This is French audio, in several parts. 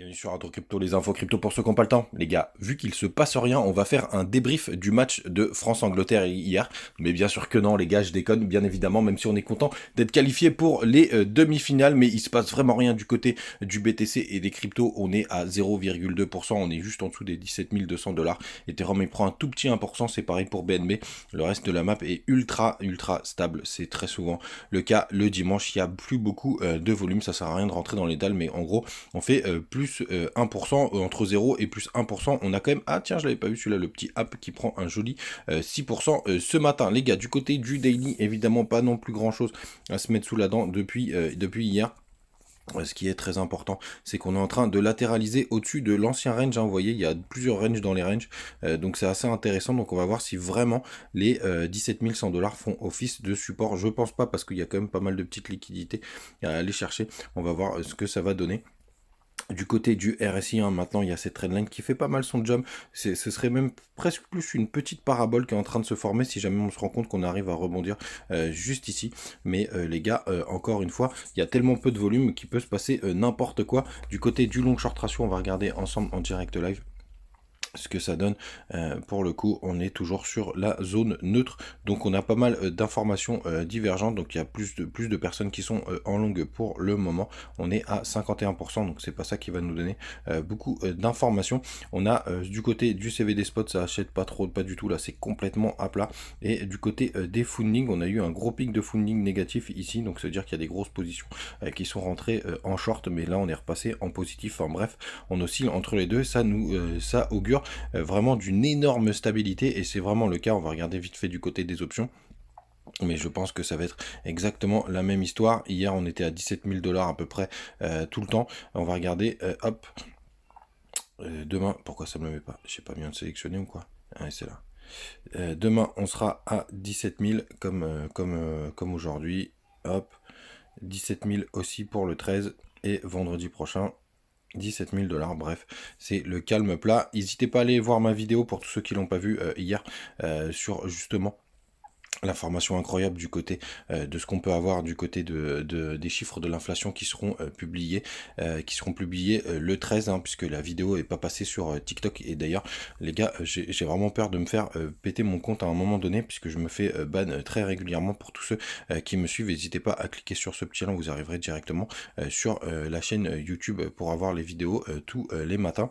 Bienvenue sur Intro Crypto, les infos crypto pour ceux qui n'ont pas le temps. Les gars, vu qu'il se passe rien, on va faire un débrief du match de France-Angleterre hier. Mais bien sûr que non, les gars, je déconne, bien évidemment, même si on est content d'être qualifié pour les demi-finales. Mais il se passe vraiment rien du côté du BTC et des cryptos. On est à 0,2%, on est juste en dessous des 17 200 $. Ethereum, il prend un tout petit 1%, c'est pareil pour BNB. Le reste de la map est ultra stable. C'est très souvent le cas le dimanche. Il n'y a plus beaucoup de volume, ça sert à rien de rentrer dans les dalles, mais en gros, on fait plus 1%, entre 0 et plus 1%, on a quand même, ah tiens, je l'avais pas vu celui-là, le petit app qui prend un joli 6% ce matin. Les gars, du côté du daily, évidemment pas non plus grand-chose à se mettre sous la dent depuis hier. Ce qui est très important, c'est qu'on est en train de latéraliser au-dessus de l'ancien range. Vous voyez, il y a plusieurs ranges dans les ranges, donc c'est assez intéressant. Donc on va voir si vraiment les 17 100 $ font office de support. Je pense pas, parce qu'il y a quand même pas mal de petites liquidités à aller chercher. On va voir ce que ça va donner. Du côté du RSI, maintenant il y a cette trendline qui fait pas mal son job. Ce serait même presque plus une petite parabole qui est en train de se former si jamais on se rend compte qu'on arrive à rebondir juste ici. Mais les gars, encore une fois, il y a tellement peu de volume qu'il peut se passer n'importe quoi. Du côté du long short ratio, on va regarder ensemble en direct live ce que ça donne. Pour le coup, on est toujours sur la zone neutre, donc on a pas mal d'informations divergentes. Donc il y a plus de personnes qui sont en longue pour le moment. On est à 51%, donc c'est pas ça qui va nous donner beaucoup d'informations. On a du côté du CVD spot, ça achète pas du tout, là c'est complètement à plat. Et du côté des funding, on a eu un gros pic de funding négatif ici, donc ça veut dire qu'il y a des grosses positions qui sont rentrées en short, mais là on est repassé en positif. Enfin bref, on oscille entre les deux, ça augure vraiment d'une énorme stabilité, et c'est vraiment le cas. On va regarder vite fait du côté des options, mais je pense que ça va être exactement la même histoire. Hier on était à 17 000 $ à peu près tout le temps. On va regarder, hop, demain, pourquoi ça me le met pas, j'ai pas bien sélectionné ou quoi? Ah, c'est là. Demain on sera à 17 000 comme aujourd'hui, hop, 17 000 aussi pour le 13, et vendredi prochain 17 000 $. Bref, c'est le calme plat. N'hésitez pas à aller voir ma vidéo pour tous ceux qui l'ont pas vu hier sur justement l'information incroyable du côté de ce qu'on peut avoir du côté des chiffres de l'inflation qui seront publiés le 13, puisque la vidéo est pas passée sur TikTok. Et d'ailleurs les gars, j'ai vraiment peur de me faire péter mon compte à un moment donné, puisque je me fais ban très régulièrement. Pour tous ceux qui me suivent, n'hésitez pas à cliquer sur ce petit lien, vous arriverez directement sur la chaîne YouTube pour avoir les vidéos tous les matins.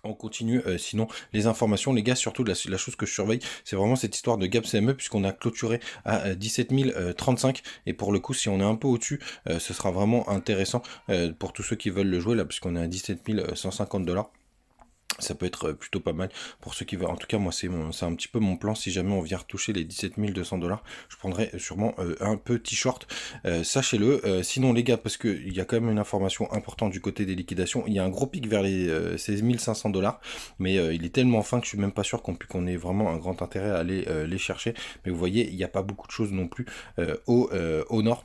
On continue, sinon les informations, les gars, surtout la chose que je surveille, c'est vraiment cette histoire de gap CME, puisqu'on a clôturé à 17 035, et pour le coup, si on est un peu au-dessus, ce sera vraiment intéressant pour tous ceux qui veulent le jouer là, puisqu'on est à 17 150 $. Ça peut être plutôt pas mal pour ceux qui veulent. En tout cas, moi, c'est un petit peu mon plan. Si jamais on vient retoucher les 17 200 $, je prendrai sûrement un petit short. Sachez-le. Sinon, les gars, parce qu'il y a quand même une information importante du côté des liquidations. Il y a un gros pic vers les 16 500 $, mais il est tellement fin que je suis même pas sûr qu'on ait vraiment un grand intérêt à aller les chercher. Mais vous voyez, il n'y a pas beaucoup de choses non plus au nord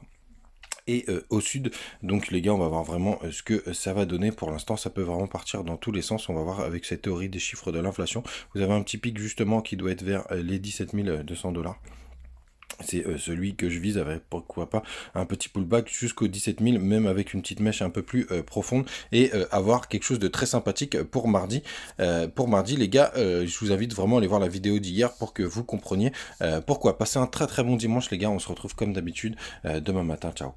et au sud. Donc les gars, on va voir vraiment ce que ça va donner. Pour l'instant, ça peut vraiment partir dans tous les sens. On va voir avec cette théorie des chiffres de l'inflation. Vous avez un petit pic justement qui doit être vers les 17 200 $. C'est celui que je vise, avec pourquoi pas un petit pullback jusqu'au 17 000, même avec une petite mèche un peu plus profonde, et avoir quelque chose de très sympathique pour mardi. Les gars, je vous invite vraiment à aller voir la vidéo d'hier pour que vous compreniez pourquoi. Passez un très bon dimanche les gars, on se retrouve comme d'habitude demain matin, ciao.